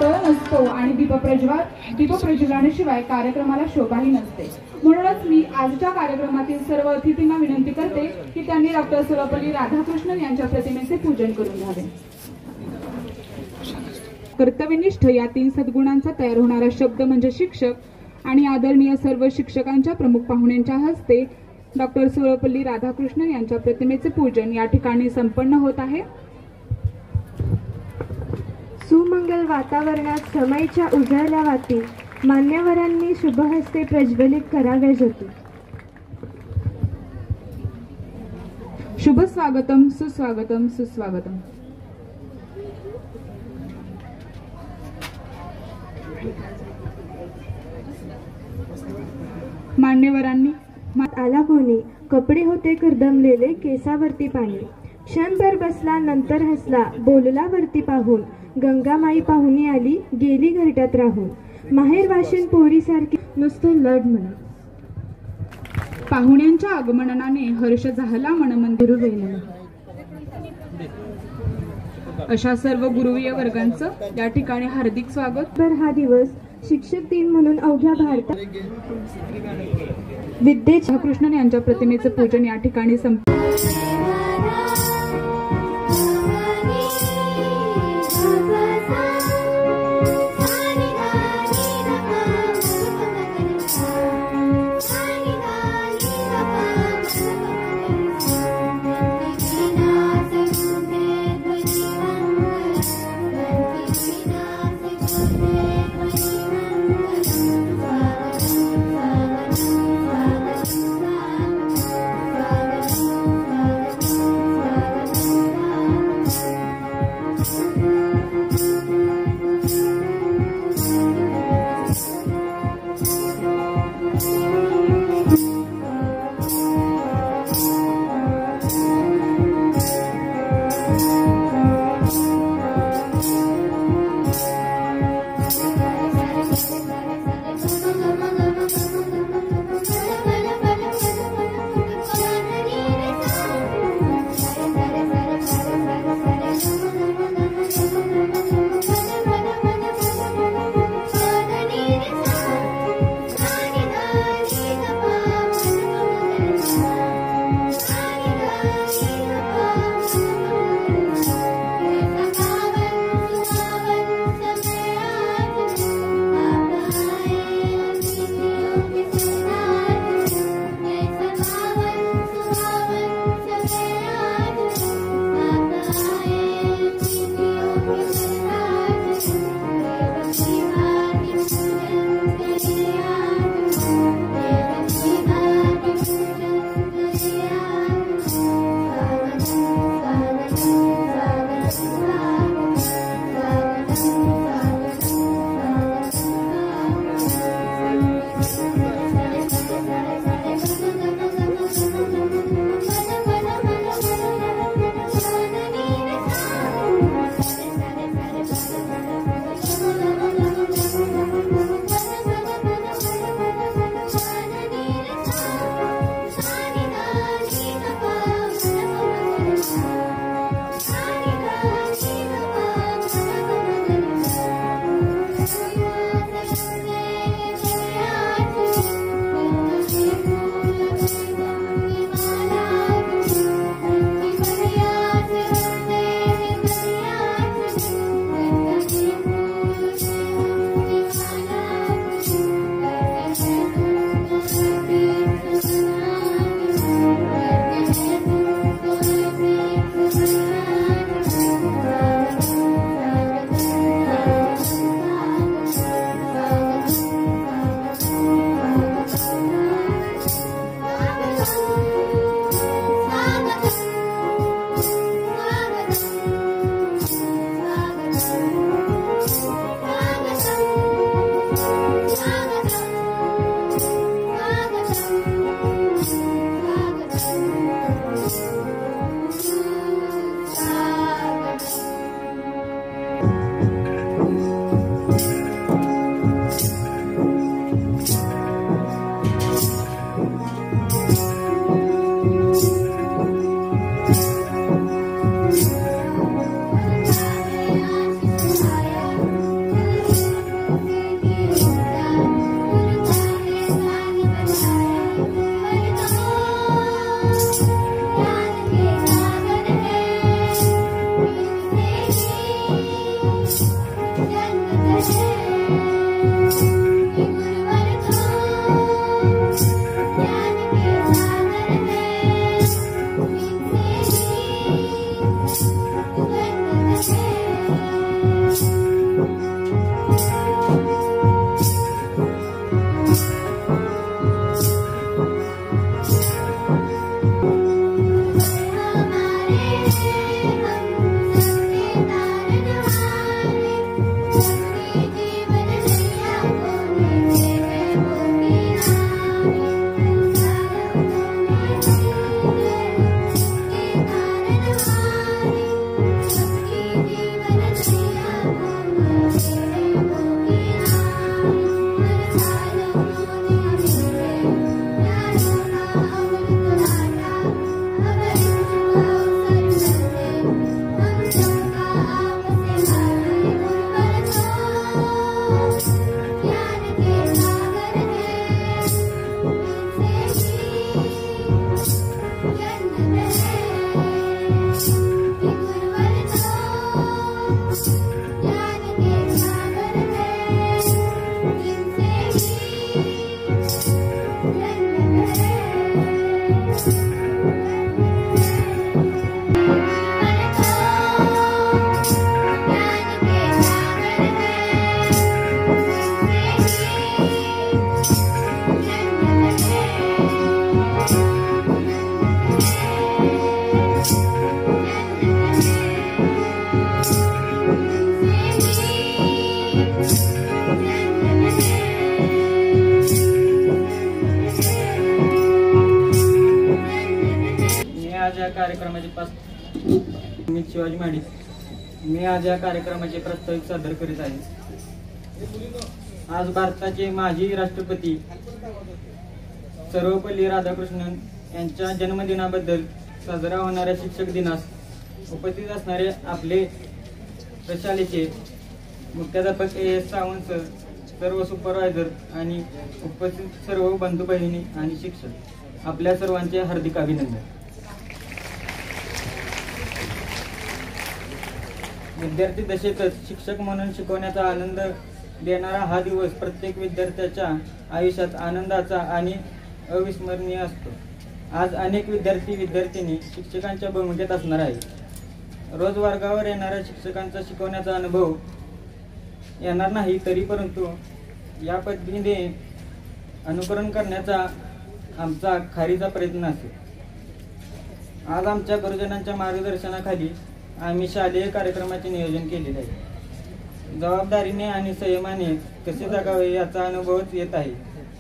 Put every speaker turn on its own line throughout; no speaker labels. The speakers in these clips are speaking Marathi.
तळ नसतो आणि दीपप्रज्वलनाशिवाय कार्यक्रमाला शोभाही नसते। म्हणूनच मी आजच्या कार्यक्रमातील सर्व अतिथींना विनंती करते की त्यांनी डॉक्टर सर्वपल्ली राधाकृष्णन यांच्या प्रतिमेचे पूजन करून घ्यावे। कर्तव्यनिष्ठ या 3 सद्गुणांचा तयार होणारा शब्द म्हणजे शिक्षक आणि आदरणीय सर्व शिक्षकांच्या प्रमुख पाहुण्यांच्या हस्ते डॉक्टर सर्वपल्ली राधाकृष्णन यांच्या प्रतिमेचे पूजन या ठिकाणी संपन्न होत आहे।
सुमंगल वातावरणात समयच्या उजळल्या वाती मान्यवरांनी शुभहस्ते प्रज्वलित कराव्या ज्योती।
शुभ स्वागतम सुस्वागतम सुस्वागतम। मान्यवरांनी
आला कोणी कपडे होते करदमलेले केसावरती पाणी क्षणभर बसला नंतर हसला बोलला वरती पाहून गंगामाई पाहुणी आली गेली घरट्यात राहून माहेर वाशिन पोरीसारखी नुसतं लढ म्हणा।
पाहुण्यांच्या आगमनाने हर्ष झाला मनमंदिर वेळेला। अशा सर्व गुरुवीय वर्गांचं या ठिकाणी हार्दिक स्वागत।
तर हा दिवस शिक्षक दिन म्हणून अवघ्या भारतात
विद्येच्या कृष्णन यांच्या प्रतिमेचे पूजन या ठिकाणी संपले।
मी शिवाजी माडी मी आज या कार्यक्रमाचे प्रास्ताविक सादर करीत आहे। आज भारताचे माजी राष्ट्रपती सर्वपल्ली राधाकृष्णन यांच्या जन्मदिनाबद्दल साजरा होणाऱ्या शिक्षक दिनास उपस्थित असणारे आपले प्रशालेचे मुख्याध्यापक AS सावंत सर, सर्व सुपरवायझर आणि उपस्थित सर्व बंधू बहिणी आणि शिक्षक, आपल्या सर्वांचे हार्दिक अभिनंदन। विद्यार्थी दशेतच शिक्षक म्हणून शिकवण्याचा आनंद देणारा हा दिवस प्रत्येक विद्यार्थ्याच्या आयुष्यात आनंदाचा आणि अविस्मरणीय असतो। आज अनेक विद्यार्थी-विद्यार्थिनी शिक्षकांच्या भूमिकेत असणार आहे। रोज वर्गावर येणाऱ्या शिक्षकांचा शिकवण्याचा अनुभव येणार नाही, तरी परंतु या पद्धतीने अनुकरण करण्याचा आमचा खारीचा प्रयत्न असेल। आज आमच्या गुरुजनांच्या मार्गदर्शनाखाली आम्ही शालेय कार्यक्रमाचे नियोजन केलेले आहे। जबाबदारीने आणि संयमाने कसे जगावे याचा अनुभवच येत आहे।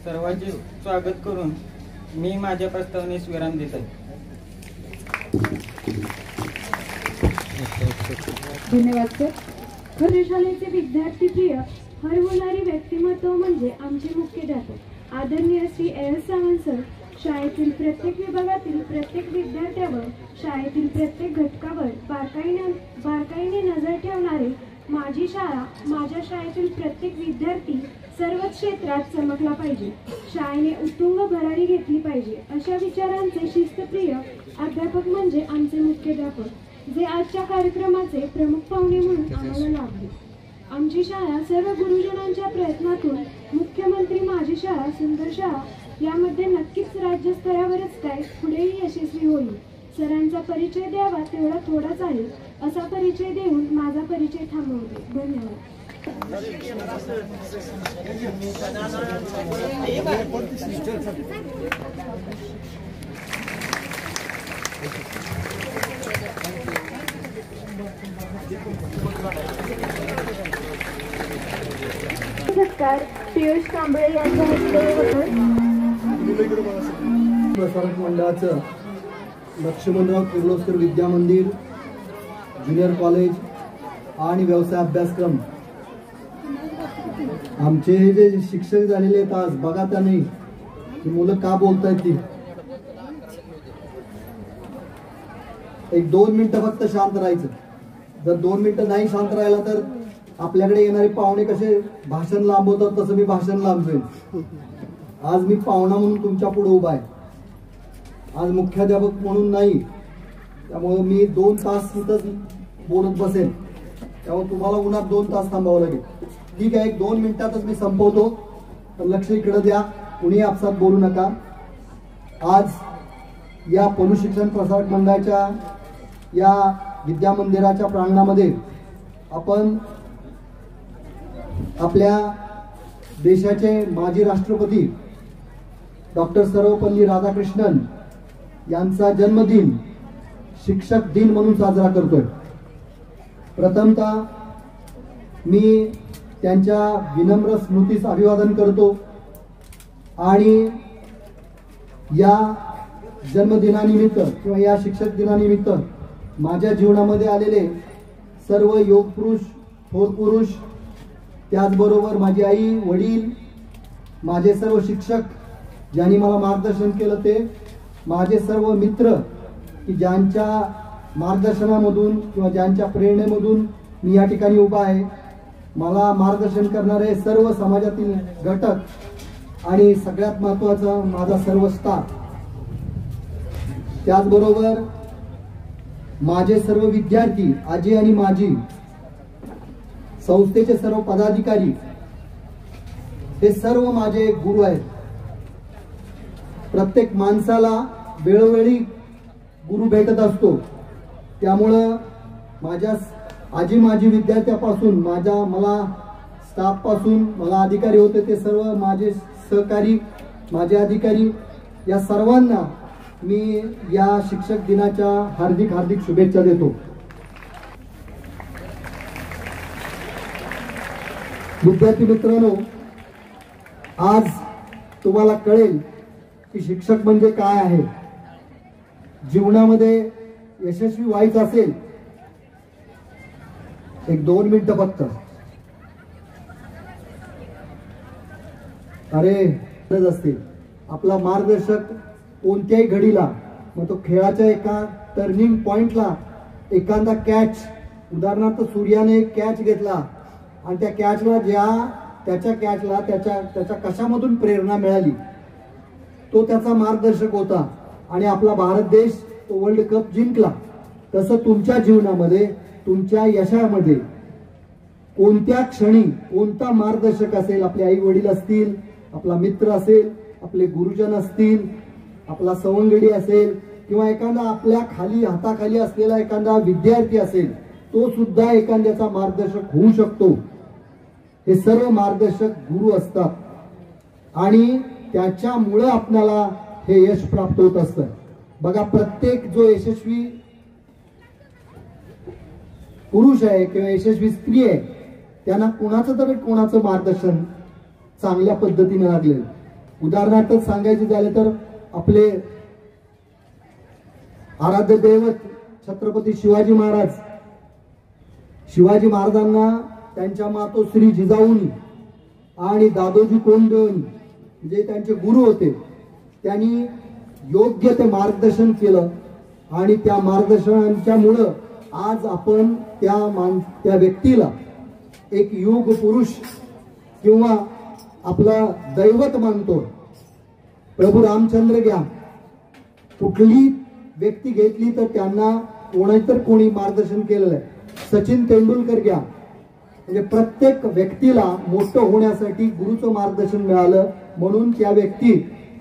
सर्वांचे स्वागत करून मी माझ्या प्रस्तावनेस विराम देत आहे।
धन्यवाद सर। खरे शाळेचे विद्यार्थी प्रिय हरवणारी व्यक्तिमत्व म्हणजे आमचे मुख्याध्यापक आदरणीय श्री AS सावंत सर। शाळेतील प्रत्येक विभागातील प्रत्येक विद्यार्थ्यावर, शाळेतील प्रत्येक घटकावर बारकाईने नजर ठेवणारे, माझी शाळा माझ्या शाळेतील प्रत्येक विद्यार्थी सर्वच क्षेत्रात चमकला पाहिजे, शाळेने उत्तुंग भरारी घेतली पाहिजे, अशा विचारांचे शिस्तप्रिय अध्यापक म्हणजे आमचे मुख्याध्यापक, जे आजच्या कार्यक्रमाचे प्रमुख पाहुणे म्हणून आम्हाला लाभले। आमची शाळा सर्व गुरुजनांच्या प्रयत्नातून मुख्यमंत्री माझी शाळा सुंदर शाळा यामध्ये नक्कीच राज्यस्तरावरच काय पुढेही यशस्वी होईल। सरांचा परिचय द्यावा तेवढा थोडाच आहे, असा परिचय देऊन माझा परिचय थांबवते। धन्यवाद। सत्कार पियुष कांबळे यांच्या हस्ते होतो।
प्रसारक मंडळाचं लक्ष्मणराव किर्लोस्कर विद्या मंदिर, ज्युनियर कॉलेज आणि व्यवसाय अभ्यासक्रम, आमचे हे जे शिक्षक झालेले आहेत आज बघा त्या नाही की मुलं का बोलतायत ती, एक 2 मिनिटं फक्त शांत राहायचं। जर 2 मिनिटं नाही शांत राहिला तर आपल्याकडे येणारे पाहुणे कसे भाषण लांबवतात तसं मी भाषण लांबवेन। आज मी पाहुणा म्हणून तुमच्या पुढे उभा आहे, आज मुख्याध्यापक म्हणून नाही, त्यामुळे मी 2 तास इथंच बोलत बसेन, त्यामुळे तुम्हाला उन्हात 2 तास थांबावं लागेल। ठीक आहे, 1-2 मिनिटातच मी संपवतो, तर लक्ष इकडे द्या, कुणी आपसात बोलू नका। आज या पणू शिक्षण प्रसारक मंडळाच्या या विद्या मंदिराच्या प्रांगणामध्ये आपण आपल्या देशाचे माजी राष्ट्रपती डॉक्टर सर्वपल्ली राधाकृष्णन यांचा जन्मदिन शिक्षक दिन म्हणून साजरा करतोय। प्रथमतः मी त्यांच्या विनम्र स्मृतीस अभिवादन करतो आणि या जन्मदिनानिमित्त किंवा या शिक्षक दिनानिमित्त माझ्या जीवनामध्ये आलेले सर्व योग पुरुष, थोर पुरुष, त्याचबरोबर माझी आई, वडील, माझे सर्व शिक्षक ज्यांनी मला मार्गदर्शन केलं, ते माझे सर्व मित्र की ज्यांच्या मार्गदर्शनामधून किंवा ज्यांच्या प्रेरणेमधून मी या ठिकाणी उभा आहे, मला मार्गदर्शन करणारे सर्व समाजातील घटक आणि सगळ्यात महत्त्वाचा माझा सर्व स्टाफ, त्याचबरोबर माझे सर्व विद्यार्थी, आजी आणि माजी, संस्थेचे सर्व पदाधिकारी, हे सर्व माझे गुरु आहेत। प्रत्येक माणसाला वेळोवेळी गुरु भेटत असतो, त्यामुळं माझ्या आजी माजी विद्यार्थ्यापासून मला स्टाफ पासून मला अधिकारी होते ते सर्व माझे सहकारी, माझे अधिकारी, या सर्वांना मी या शिक्षक दिनाच्या हार्दिक हार्दिक शुभेच्छा देतो। विद्यार्थी मित्रांनो, आज तुम्हाला कळेल की शिक्षक म्हणजे काय आहे। जीवनामध्ये यशस्वी व्हायचं असेल, एक 2 मिनिटं फक्त, गरज असते आपला मार्गदर्शक कोणत्याही घडीला, मग तो खेळाच्या एका टर्निंग पॉइंटला एखादा कॅच, उदाहरणार्थ सूर्याने एक कॅच घेतला आणि त्या कॅचला त्याच्या कशामधून प्रेरणा मिळाली, तो त्याचा मार्गदर्शक होता आणि आपला भारत देश तो वर्ल्ड कप जिंकला। तसं तुमच्या जीवनामध्ये, तुमच्या यशामध्ये कोणत्या क्षणी कोणता मार्गदर्शक असेल, आपले आई वडील असतील, आपला मित्र असेल, आपले गुरुजन असतील, आपला सवंगडी असेल, किंवा एखादा आपल्या हाताखाली असलेला एखादा विद्यार्थी असेल, तो सुद्धा एखाद्याचा मार्गदर्शक होऊ शकतो। हे सर्व मार्गदर्शक गुरु असतात आणि त्याच्यामुळे आपल्याला हे यश प्राप्त होत असतं। बघा, प्रत्येक जो यशस्वी पुरुष आहे किंवा यशस्वी स्त्री आहे, त्यांना कोणाचं मार्गदर्शन चांगल्या पद्धतीने लागले। उदाहरणार्थ सांगायचे झाले तर आपले आराध्य दैवत छत्रपती शिवाजी महाराजांना त्यांच्या मातोश्री जिजाऊनी आणि दादोजी कोंडदेवनी जे त्यांचे गुरु होते, त्यांनी योग्य ते मार्गदर्शन केलं आणि त्या मार्गदर्शनाच्यामुळं आज आपण त्या व्यक्तीला एक योग पुरुष किंवा आपला दैवत मानतो। प्रभू रामचंद्र घ्या, कुठली व्यक्ती घेतली तर त्यांना कोणी मार्गदर्शन केलेलं आहे। सचिन तेंडुलकर घ्या, म्हणजे प्रत्येक व्यक्तीला मोठं होण्यासाठी गुरुचं मार्गदर्शन मिळालं, म्हणून त्या व्यक्ती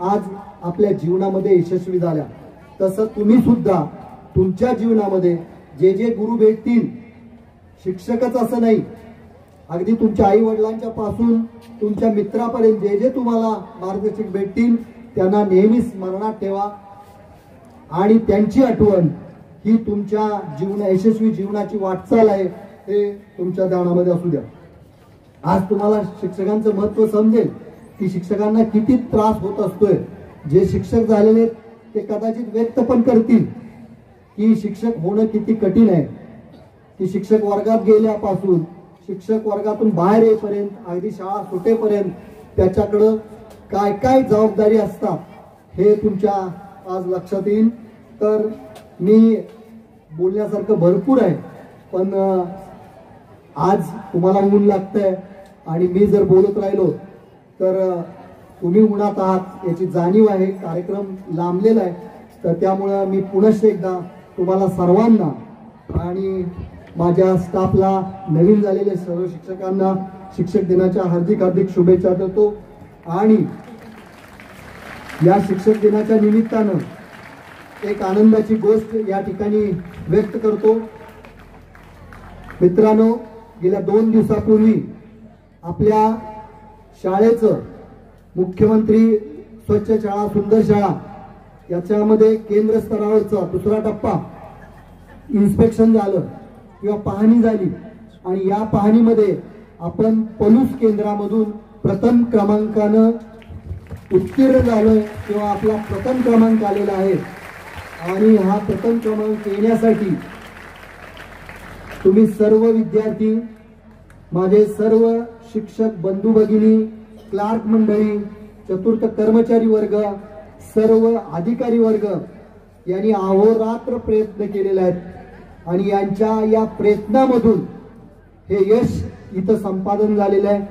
आज आपल्या जीवनामध्ये यशस्वी झाल्या। तसं तुम्ही सुद्धा तुमच्या जीवनामध्ये जे गुरु भेटतील, शिक्षकच असं नाही, अगदी तुमच्या आई वडिलांच्या पासून तुमच्या मित्रापर्यंत जे तुम्हाला मार्गदर्शक भेटतील, त्यांना नेहमी स्मरणात ठेवा आणि त्यांची आठवण ही तुमच्या यशस्वी जीवनाची वाटचाल आहे, हे तुमच्या ध्यानामध्ये असू द्या। आज तुम्हाला शिक्षकांचं महत्त्व समजेल की शिक्षकांना किती त्रास होत असतोय। जे शिक्षक झालेले ते कदाचित व्यक्त पण करतील की शिक्षक होणं किती कठीण आहे, की शिक्षक वर्गात गेल्यापासून शिक्षक वर्गातून बाहेर येईपर्यंत, अगदी शाळा सुटेपर्यंत त्याच्याकडं काय काय जबाबदारी असतात हे तुमच्या आज लक्षात येईल। तर मी बोलण्यासारखं भरपूर आहे, पण आज तुम्हाला ऊन लागतंय आणि मी जर बोलत राहिलो तर तुम्ही उन्हात आहात याची जाणीव आहे। कार्यक्रम लांबलेला आहे, तर त्यामुळे मी पुनश्च एकदा तुम्हाला सर्वांना आणि माझ्या स्टाफला, नवीन झालेल्या सर्व शिक्षकांना शिक्षक दिनाच्या हार्दिक हार्दिक शुभेच्छा देतो आणि या शिक्षक दिनाच्या निमित्तानं एक आनंदाची गोष्ट या ठिकाणी व्यक्त करतो मित्रांनो, गेल्या 2 दिवसापूर्वी आपल्या शाळेचं मुख्यमंत्री स्वच्छ शाळा सुंदर शाळा याच्यामध्ये केंद्र स्तरावरचा 2रा टप्पा इन्स्पेक्शन झालं किंवा पाहणी झाली आणि या पाहणीमध्ये आपण पलूस केंद्रामधून प्रथम क्रमांकानं उत्तीर्ण झालोय किंवा आपला प्रथम क्रमांक आलेला आहे. आणि हा प्रथम क्रमांक येण्यासाठी तुम्ही सर्व विद्यार्थी, माझे सर्व शिक्षक बंधू भगिनी, क्लार्क मंडळी, चतुर्थ कर्मचारी वर्ग, सर्व अधिकारी वर्ग यांनी अहोरात्र प्रयत्न केलेले आहेत आणि यांच्या या प्रयत्नामधून हे यश इथं संपादन झालेलं आहे.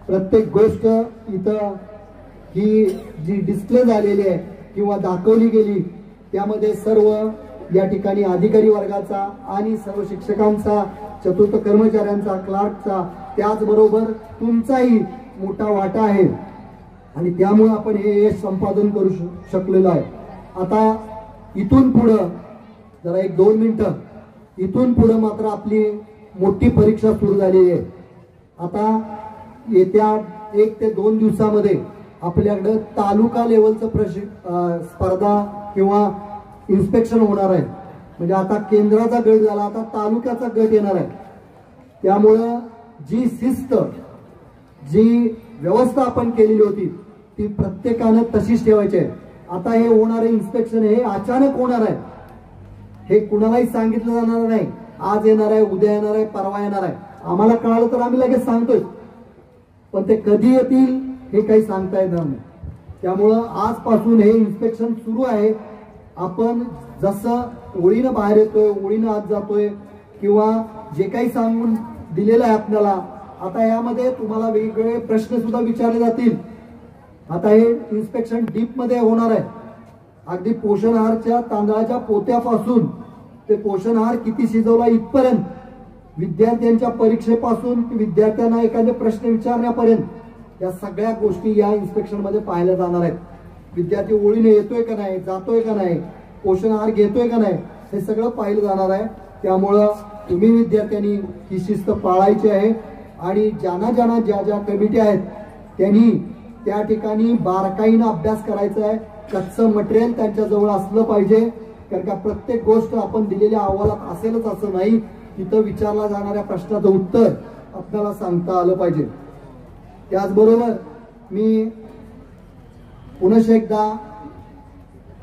प्रत्येक गोष्ट इथं ही जी डिस्प्ले झालेली आहे किंवा दाखवली गेली त्यामध्ये सर्व या ठिकाणी अधिकारी वर्गाचा आणि सर्व शिक्षकांचा, चतुर्थ कर्मचाऱ्यांचा, क्लार्कचा, त्याचबरोबर तुमचाही मोठा वाटा आहे आणि त्यामुळे आपण हे यश संपादन करू शकलेलो आहे. आता इथून पुढं जरा 1-2 मिनिटं, इथून पुढं मात्र आपली मोठी परीक्षा सुरू झालेली आहे. आता येत्या 1 ते 2 दिवसामध्ये आपल्याकडं तालुका लेवलचं स्पर्धा किंवा इन्स्पेक्शन होणार आहे. म्हणजे आता केंद्राचा गट झाला, आता तालुक्याचा गट येणार आहे. त्यामुळं जी शिस्त, जी व्यवस्था आपण केलेली होती ती प्रत्येकानं तशीच ठेवायची आहे. आता हे होणारे इन्स्पेक्शन हे अचानक होणार आहे, हे कुणालाही सांगितलं जाणार नाही. आज येणार आहे, उद्या येणार आहे, परवा येणार आहे. आम्हाला कळालं तर आम्ही लगेच सांगतोय, पण ते कधी येतील हे काही सांगता येणार नाही. त्यामुळं आजपासून हे इन्स्पेक्शन सुरू आहे. आपण जसं ओळीनं बाहेर येतोय, ओळीनं आत जातोय किंवा जे काही सांगून दिलेलं आहे आपल्याला, आता यामध्ये तुम्हाला वेगवेगळे प्रश्न सुद्धा विचारले जातील. आता हे इन्स्पेक्शन डीप मध्ये होणार आहे. अगदी पोषण आहारच्या तांदळाच्या पोत्यापासून ते पोषण आहार किती शिजवला इथपर्यंत, विद्यार्थ्यांच्या परीक्षेपासून विद्यार्थ्यांना एखादे प्रश्न विचारण्यापर्यंत या सगळ्या गोष्टी या इन्स्पेक्शन मध्ये पाहायला जाणार आहेत. विद्यार्थी ओळीने येतोय का नाही, जातोय का नाही, पोषण आहार घेतोय का नाही, हे सगळं पाहिलं जाणार आहे. त्यामुळं तुम्ही विद्यार्थ्यांनी ही शिस्त पाळायची आहे आणि ज्यांना ज्या कमिटी आहेत त्यांनी त्या ठिकाणी बारकाईनं अभ्यास करायचा आहे. कच्चं मटेरियल त्यांच्याजवळ असलं पाहिजे, कारण का प्रत्येक गोष्ट आपण दिलेल्या अहवालात असेलच असं नाही. तिथं विचारला जाणाऱ्या प्रश्नाचं उत्तर आपल्याला सांगता आलं पाहिजे. त्याचबरोबर मी पुनश्च एकदा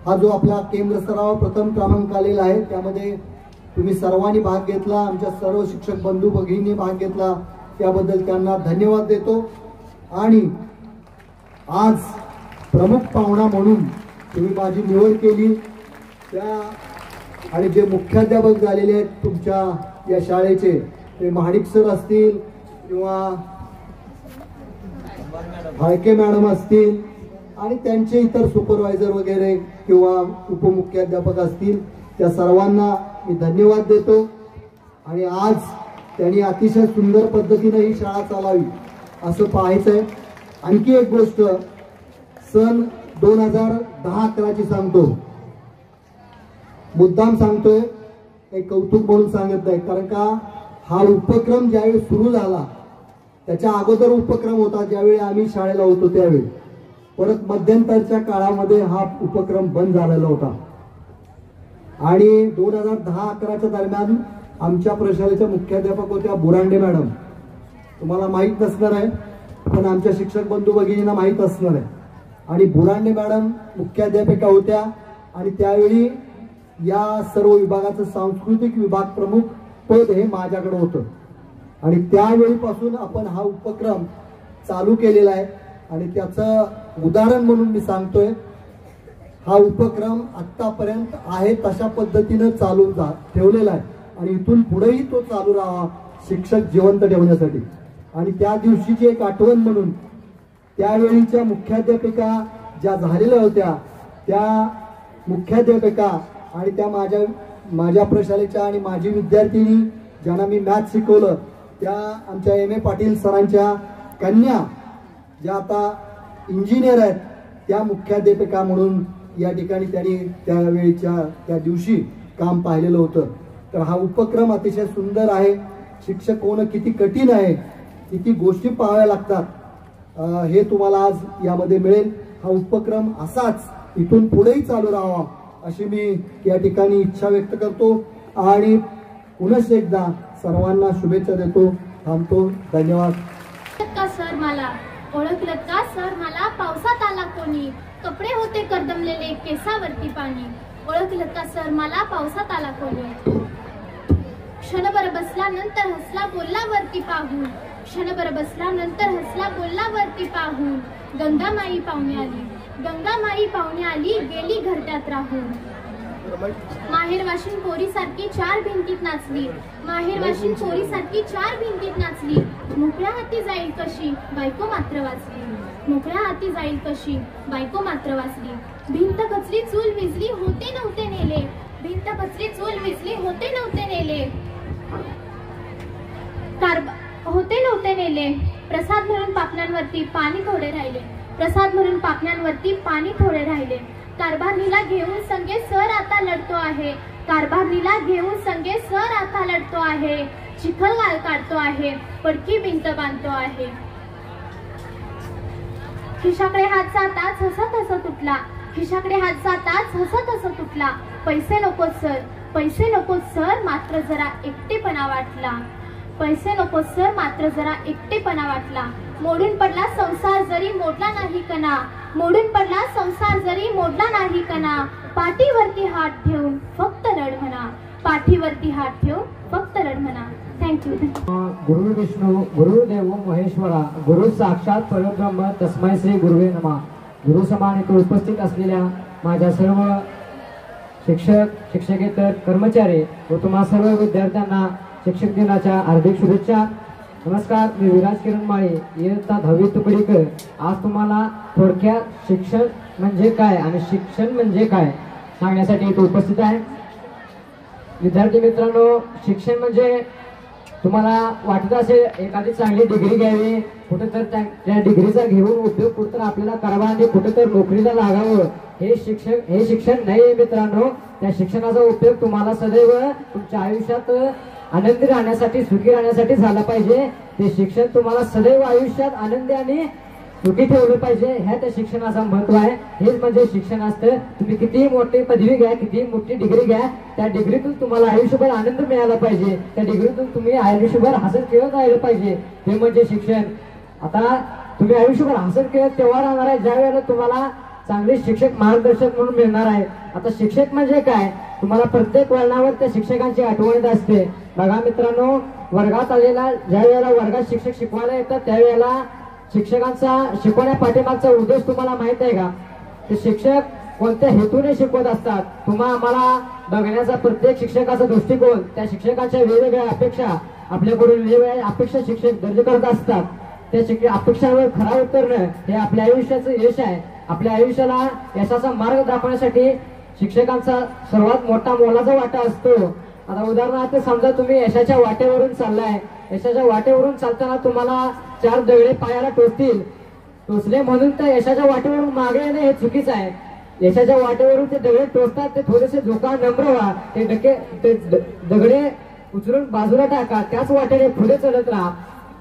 हा जो आपला केंद्र स्तरावर प्रथम क्रमांक आलेला आहे त्यामध्ये तुम्ही सर्वांनी भाग घेतला, आमच्या सर्व शिक्षक बंधू भगिनींनी भाग घेतला, त्याबद्दल त्यांना धन्यवाद देतो. आणि आज प्रमुख पाहुणा म्हणून तुम्ही माझी निवड केली त्या आणि जे मुख्याध्यापक झालेले आहेत तुमच्या या शाळेचे, ते महाडिक सर असतील किंवा भाळके मॅडम असतील आणि त्यांचे इतर सुपरवायझर वगैरे किंवा उपमुख्याध्यापक असतील, त्या सर्वांना मी धन्यवाद देतो. आणि आज त्यांनी अतिशय सुंदर पद्धतीने ही शाळा चालावी असं पाहायचंय. आणखी एक गोष्ट सन 2010-11ची सांगतो, मुद्दाम सांगतोय, एक कौतुक म्हणून सांगत नाही, कारण का हा उपक्रम ज्यावेळी सुरू झाला त्याच्या अगोदर उपक्रम होता ज्यावेळी आम्ही शाळेला होतो त्यावेळी, परत मध्यंतरच्या काळामध्ये हा उपक्रम बंद झालेला होता. आणि 2010-11च्या दरम्यान आमच्या प्रशालेच्या मुख्याध्यापक होत्या बुरांडे मॅडम. तुम्हाला माहीत नसणार आहे पण आमच्या शिक्षक बंधू भगिनींना माहीत असणार आहे. आणि बुरांडे मॅडम मुख्याध्यापिका होत्या आणि त्यावेळी या सर्व विभागाचं सांस्कृतिक विभाग प्रमुख पद हे माझ्याकडे होतं. आणि त्यावेळीपासून आपण हा उपक्रम चालू केलेला आहे आणि त्याचं उदाहरण म्हणून मी सांगतोय, हा उपक्रम आतापर्यंत आहे तशा पद्धतीनं चालू ठेवलेला आहे आणि इथून पुढेही तो चालू राहावा शिक्षक जिवंत ठेवण्यासाठी. आणि त्या दिवशीची एक आठवण म्हणून त्यावेळीच्या मुख्याध्यापिका ज्या झालेल्या होत्या त्या मुख्याध्यापिका आणि त्या माझ्या प्रशालेच्या आणि माझी विद्यार्थिनी ज्यांना मी मॅथ्स शिकवलं त्या आमच्या M.A. पाटील सरांच्या कन्या ज्या आता इंजिनियर आहेत त्या मुख्याध्यापिका म्हणून या ठिकाणी त्यांनी त्यावेळीच्या त्या दिवशी काम पाहिलेलं होतं. तर हा उपक्रम अतिशय सुंदर आहे. शिक्षक होणं किती कठीण आहे, किती गोष्टी पाहाव्या लागतात, हे तुम्हाला आज यामध्ये मिळेल. हा उपक्रम असाच इथून पुढेही चालू राहावा अशी मी या ठिकाणी इच्छा व्यक्त करतो आणि पुनश्च एकदा सर्वांना शुभेच्छा देतो. थांबतो. धन्यवाद.
का सर मला ओळखलं का सर मला पावसात आला कोणी, कपडे होते कर्दमलेले केसावरती पाणी. ओळखलं का सर मला पावसात आला कोणी, क्षणभर बसला नंतर हसला बोलला वरती पाहून. क्षणभर बसला नंतर हसला बोलला वरती पाहून. गंगामाई पाहुणे आली, गंगामाई पाहुणे आली गेली घरट्यात राहून. माहेर वाशिन पोरी सारखी चार भिंतीत नाचली, माहेर वाशिन पोरी सारखी चार भिंतीत नाचली. मोकळ्या हाती जाईल कशी बायको मात्र वाचली, मोकळ्या हाती जाईल कशी बायको मात्र वाचली. भिंत खचली चूल विजली होते नव्हते नेले, भिंत खचली चूल विजली होते नव्हते नेले. होते नव्हते नेले. प्रसाद म्हणून पापण्यांवरती पाणी थोडे राहिले, प्रसाद म्हणून पापण्यांवरती पाणी थोडे राहिले. कारभारणीला घेऊन संगे सर आता लढतो आहे, कारभारणीला घेऊन संगे सर आता लढतो आहे. चिखल गाल काढतो आहे, पडकी भिंत बांधतो आहे. खिशाकडे हात जाताच हसत हसत उठला, खिशाकडे हात जाताच हसत हसत उठला. पैसे नकोच सर, पैसे नकोच सर मात्र जरा एकटेपणा वाटला, पैसे नकोच सर मात्र जरा एकटेपणा वाटला. मोडून पडला संसार जरी मोडला नाही कणा, मोडून पडला संसार जरी मोडला नाही कणा. पाठीवरती हात ठेवून फक्त रड म्हणा, पाठीवरती हात ठेवून फक्त रड म्हणा. थँक्यू.
गुरु विष्णू गुरुदेव महेश्वरा, गुरु साक्षात परब्रह्म तस्मै श्री गुरुवे नमः. गुरु समान इथे उपस्थित असलेल्या माझ्या सर्व शिक्षक शिक्षकेतर कर्मचारी व तुम्हा सर्व विद्यार्थ्यांना शिक्षक दिनाच्या हार्दिक शुभेच्छा. नमस्कार. मी विराज किरण माळे, इयत्ता 10वी तुकडीकर. आज तुम्हाला थोडक्यात शिक्षण म्हणजे काय आणि शिक्षण म्हणजे काय सांगण्यासाठी इथे उपस्थित आहे. विद्यार्थी मित्रांनो, शिक्षण म्हणजे तुम्हाला वाटत असेल एखादी चांगली डिग्री घ्यावी, कुठेतर त्या डिग्रीचा घेऊन उपयोग कुठेतर आपल्याला करावा आणि कुठेतर नोकरीला लागावं, हे शिक्षण नाही मित्रांनो. त्या शिक्षणाचा उपयोग तुम्हाला सदैव तुमच्या आयुष्यात आनंदी राहण्यासाठी सुखी राहण्यासाठी झाला पाहिजे. ते शिक्षण तुम्हाला सदैव आयुष्यात आनंदी आणि सुखी ठेवलं पाहिजे. ह्या त्या शिक्षणाचा महत्व आहे. हेच म्हणजे शिक्षण असतं. तुम्ही कितीही मोठी पदवी घ्या, कितीही मोठी डिग्री घ्या, त्या डिग्रीतून तुम्हाला आयुष्यभर आनंद मिळाला पाहिजे, त्या डिग्रीतून तुम्ही आयुष्यभर हसत खेळत राहिलं पाहिजे. ते म्हणजे शिक्षण. आता तुम्ही आयुष्यभर हसत खेळत तेव्हा राहणार आहे ज्या वेळेला तुम्हाला चांगले शिक्षक मार्गदर्शक म्हणून मिळणार आहे. आता शिक्षक म्हणजे काय, तुम्हाला प्रत्येक वळणावर त्या शिक्षकांची आठवण येत असते. बघा मित्रांनो, वर्गात आलेला ज्या वेळेला वर्गात शिक्षक शिकवायला येतात त्यावेळेला शिक्षकांचा शिकवण्या पाठीमागचा उद्देश तुम्हाला माहित आहे का? ते शिक्षक कोणत्या हेतूने शिकवत असतात, आम्हाला बघण्याचा प्रत्येक शिक्षकाचा दृष्टिकोन, त्या शिक्षकांच्या वेगवेगळ्या अपेक्षा, आपल्याकडून वेगवेगळ्या अपेक्षा शिक्षक दर्ज करत असतात. त्या अपेक्षांवर खरा उतरणं हे आपल्या आयुष्याचं यश आहे. आपल्या आयुष्याला यशाचा मार्ग दाखवण्यासाठी शिक्षकांचा सर्वात मोठा मोलाचा वाटा असतो. आता उदाहरणार्थ समजा तुम्ही यशाच्या वाटेवरून चाललाय, यशाच्या वाटेवरून चालताना तुम्हाला 4 दगडे पायाला टोचले म्हणून त्या यशाच्या वाटेवरून मागे येणे हे चुकीचं आहे. यशाच्या वाटेवरून ते दगडे टोचतात, ते थोडेसे झोका नम्र व्हा, ते दगडे उचलून बाजूला टाका, त्याच वाटेने पुढे चलत राहा.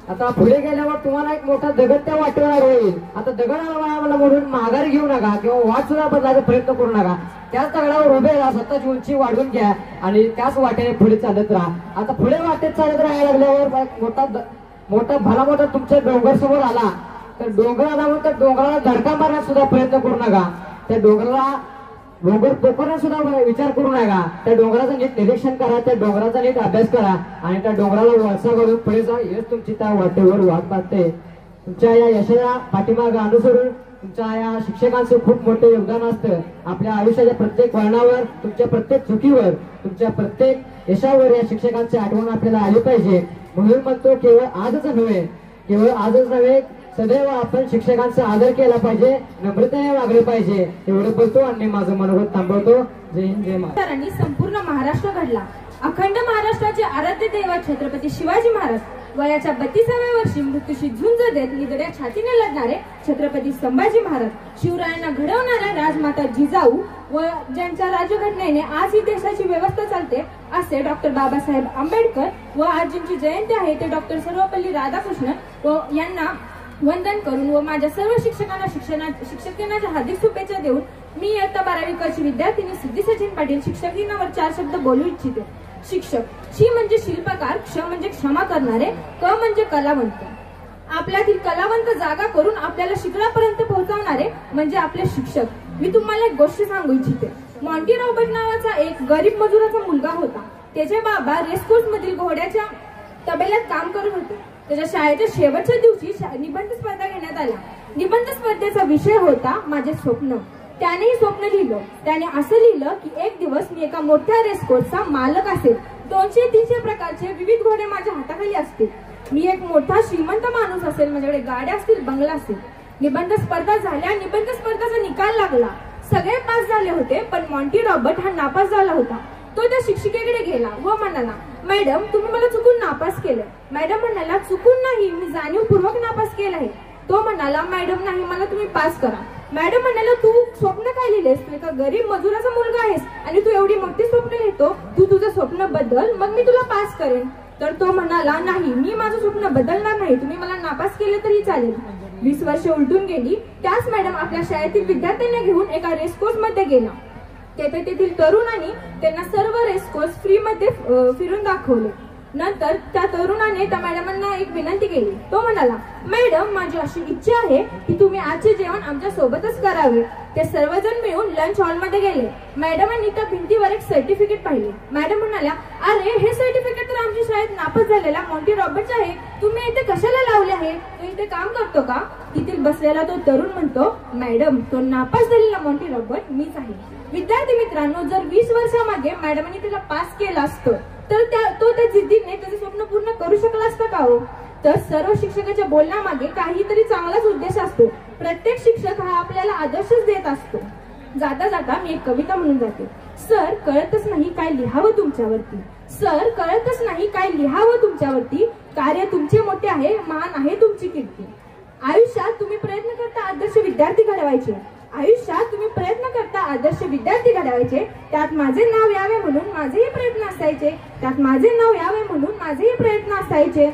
आता पुढे गेल्यावर तुम्हाला एक मोठा दगड त्या वाटेवर होईल. आता दगड आला म्हणून माघार घेऊ नका किंवा वाट सुद्धा बदलायचा प्रयत्न करू नका. त्याच दगडावर उभे राहा, स्वतःची उंची वाढवून घ्या आणि त्याच वाटेने पुढे चालत राहा. आता पुढे वाटेत चालत राहायला लागल्यावर मोठा भला मोठा तुमच्या डोंगर समोर आला तर डोंगराला म्हणतात डोंगराला धडका मारण्यात सुद्धा प्रयत्न करू नका. त्या डोंगर पोखरण्यात सुद्धा विचार करू नका. त्या डोंगराचं नीट निरीक्षण करा, त्या डोंगराचा नीट अभ्यास करा आणि त्या डोंगराला वळसा करून पुढे जा. हेच तुमची त्या वाटेवर वाट पाहते. तुमच्या या यशाच्या पाठीमागे अनुसरून तुमच्या या शिक्षकांचं खूप मोठं योगदान असतं. आपल्या आयुष्याच्या प्रत्येक वळणावर, तुमच्या प्रत्येक चुकीवर, तुमच्या प्रत्येक यशावर या शिक्षकांची आठवण आपल्याला आली पाहिजे. म्हणून म्हणतो केवळ आजच नव्हे सदैव आपण शिक्षकांचा आदर केला पाहिजे, नम्रतेने वागले पाहिजे. एवढं बोलतो आणि माझं मनोगत थांबवतो. जय हिंद जय महाराष्ट्र.
संपूर्ण महाराष्ट्र घडला. अखंड महाराष्ट्राचे आराध्य दैवत छत्रपती शिवाजी महाराज
वयाच्या 32व्या वर्षी मृत्यूशी झुंज देत निधड्या छातीने लढणारे छत्रपती संभाजी महाराज, शिवरायांना घडवणाऱ्या राजमाता जिजाऊ व ज्यांच्या राज्यघटनेने आज ही देशाची व्यवस्था चालते असे डॉक्टर बाबासाहेब आंबेडकर व आज ज्यांची जयंती आहे ते डॉक्टर सर्वपल्ली राधाकृष्णन व यांना वंदन करून व माझ्या सर्व शिक्षकांना हार्दिक शुभेच्छा देऊन मी इयत्ता 12वी क ची विद्यार्थिनी सिद्धी सचिन पाटील शिक्षकींवर 4 शब्द बोलू इच्छिते. शिक्षक. शी म्हणजे शिल्पकार, क्ष म्हणजे क्षमा करणारे, क म्हणजे कलावंत. आपल्यातील कलावंत जागा करून आपल्याला शिखरापर्यंत पोहोचवणारे म्हणजे आपले शिक्षक. मी तुम्हाला एक गोष्ट सांगू इच्छिते. मॉन्टी रॉबर्ट नावाचा एक गरीब मजुराचा मुलगा होता. त्याचे बाबा रेसकोर्स मधील घोड्याच्या तबेल्यात काम करत होते. त्याच्या शाळेच्या शेवटच्या दिवशी निबंध स्पर्धा घेण्यात आल्या. निबंध स्पर्धेचा विषय होता माझे स्वप्न. त्यानेही स्वप्न लिहिलं. त्याने असं लिहिलं की एक दिवस मी एका मोठ्या रेसकोर्सचा मालक असेल. 200-300 प्रकारचे विविध घोडे माझ्या हाताखाली असतील. मी एक मोठा श्रीमंत माणूस असेल. माझ्याकडे गाड्या असतील, बंगला असेल. निबंध स्पर्धा झाल्या. निबंध स्पर्धेचा निकाल लागला. सगळे पास झाले होते पण मॉन्टी रॉबर्ट हा नापास झाला होता. तो त्या शिक्षिकेकडे गेला व म्हणाला, मॅडम तुम्ही मला चुकून नापास केलं. मॅडम म्हणाला, चुकून नाही, मी जाणीवपूर्वक नापास केलं आहे. तो म्हणाला, मॅडम नाही, मला तुम्ही पास करा. मॅडम म्हणाला, तू स्वप्न काय लिहिलेस? तू एका गरीब मजुराचा मुलगा आहेस आणि तू एवढी मोठी स्वप्न लिहितो. तू तुझं स्वप्न बदल, मग मी तुला पास करेन. तर तो म्हणाला, नाही, मी माझं स्वप्न बदलणार नाही. तुम्ही मला नापास केले तरी चालेल. 20 वर्ष उलटून गेली. त्याच मॅडम आपल्या शाळेतील विद्यार्थ्यांना घेऊन एका रेसकोर्स मध्ये गेला. तेथील तरुणांनी त्यांना सर्व रेसकोर्स फ्री मध्ये फिरून दाखवले. नंतर त्या तरुणाने त्या मॅडमांना एक विनंती केली. तो म्हणाला, मॅडम माझी अशी इच्छा आहे की तुम्ही आजचे जेवण आमच्या सोबतच करावे. ते सर्वजण मिळून लंच हॉल मध्ये गेले. मॅडमांनी त्या भिंतीवर एक सर्टिफिकेट पाहिले. मॅडम म्हणाल्या, अरे हे सर्टिफिकेट तर आमच्या शाळेत नापास झालेला मॉन्टी रॉबर्टचे आहे. तुम्ही इथे कशाला लावले आहे? तो इथे काम करतो का? तिथील बसलेला तो तरुण म्हणतो, मॅडम तो नापास झालेला मॉन्टी रॉबर्ट मीच आहे. विद्यार्थी मित्रांनो, जर 20 वर्षामागे मॅडमांनी त्याला पास केलं असतं तर तो त्या जिद्दीने त्याचे स्वप्न पूर्ण करू शकला असतं का हो? तर सर्व शिक्षकाच्या बोलण्यामागे काहीतरी चांगलाच उद्देश असतो. प्रत्येक शिक्षक हा आपल्याला आदर्शच देत असतो. जाता जाता मी एक कविता म्हणून जाते. सर कळतच नाही काय लिहावं तुमच्यावरती. सर कळतच नाही काय लिहावं तुमच्यावरती. कार्य तुमचे मोठे आहे, महान आहे तुमची कीर्ती. आयुष्यात तुम्ही प्रयत्न करता आदर्श विद्यार्थी घडवायचे. आयुष्यात तुम्ही प्रयत्न करता आदर्श विद्यार्थी घडवायचे. त्यात माझे नाव यावे म्हणून माझेही प्रयत्न असायचे. त्यात माझे नाव यावे म्हणून माझेही प्रयत्न असायचे.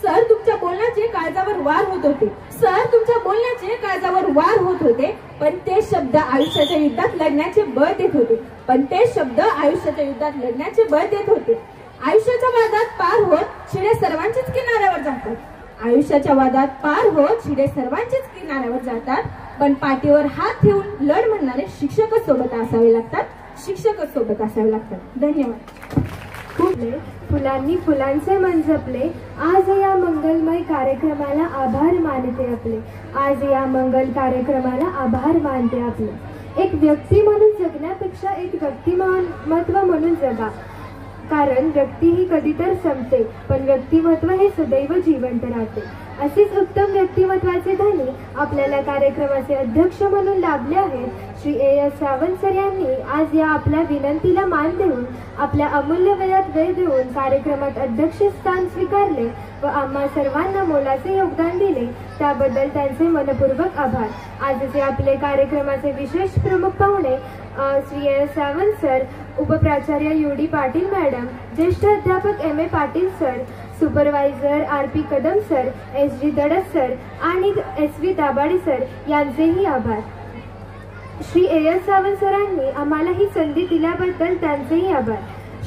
सर तुमच्या बोलण्याचे काळजावर वार होत होते. सर तुमच्या बोलण्याचे काळजावर वार होत होते. पण ते शब्द आयुष्याच्या युद्धात लढण्याचे बळ देत होते. पण ते शब्द आयुष्याच्या युद्धात लढण्याचे बळ देत होते. आयुष्याच्या वादात पार होत शिडे सर्वांचीच किनाऱ्यावर जातात. आयुष्याच्या वादात पार होत शिडे सर्वांचीच किनाऱ्यावर जातात. पण पाठीवर हात ठेवून लढ म्हणणारे शिक्षकच सोबत असावे लागतात. शिक्षकच सोबत असावे लागतात. धन्यवाद.
फुलांनी फुलांचे मन जपले. आज या मंगलमय कार्यक्रमाला आभार मानते आपले. आज या मंगल कार्यक्रमाला आभार मानते आपले. एक व्यक्ती म्हणून जगण्यापेक्षा एक व्यक्तिमत्व म्हणून जगा. कारण व्यक्ती ही कधी तर संपते पण व्यक्तिमत्व हे सदैव जिवंत राहते. असेच उत्तम व्यक्तिमत्वाचे धनी आपल्याला कार्यक्रमाचे अध्यक्ष म्हणून लाभले आहेत श्री A.S. सावंत सर यांनी आज या आपल्या विनंतीला मान देऊन आपल्या अमूल्य वेळात वेळ देऊन कार्यक्रमात अध्यक्षस्थान स्वीकारले व आम्हा सर्वांना मोलाचे योगदान दिले. त्याबद्दल त्यांचे मनपूर्वक आभार. आजचे आपले कार्यक्रमाचे विशेष प्रमुख पाहुणे श्री A.S. सावंत सर, उपप्राचार्य U.D. पाटील मॅडम, ज्येष्ठ अध्यापक M.A. Patil sir, supervisor R.P. Kadam sir, S.G. Dadas sir आणि S.V. दाभाडे सर यांचेही आभार. श्री A.S. सावंत सरांनी आम्हाला ही संधी दिल्याबद्दल त्यांचेही आभार.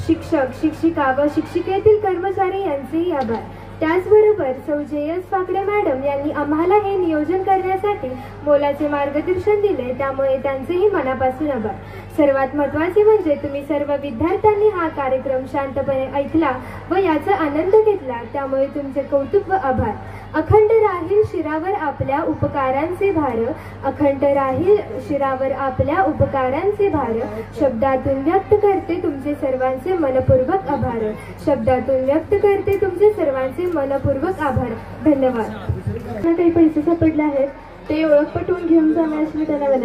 शिक्षक, शिक्षिका व शिक्षिकेतील कर्मचारी यांचेही आभार. त्याचबरोबर सौ J.S. फाकडे मॅडम यांनी आम्हाला हे नियोजन करण्यासाठी मोलाचे मार्गदर्शन दिले. त्यामुळे त्यांचेही मनापासून आभार. सर्वात महत्त्वाचे म्हणजे तुम्ही सर्व विद्यार्थ्यांनी हा कार्यक्रम शांतपणे ऐकला व याचा आनंद घेतला. त्यामुळे तुमचे कौतुक व आभार. अखंड राहील शिरावर आपल्या उपकारांचे भार. अखंड राहील शिरावर आपल्या उपकारांचे भार. शब्दातून व्यक्त करते तुमचे सर्वांचे मनपूर्वक आभार. शब्दातून व्यक्त करते तुमचे सर्वांचे मनपूर्वक आभार. धन्यवाद. काही पैसे सापडले आहेत ते ओळख पटवून घेऊन जाण्यास मी त्यांना विनंती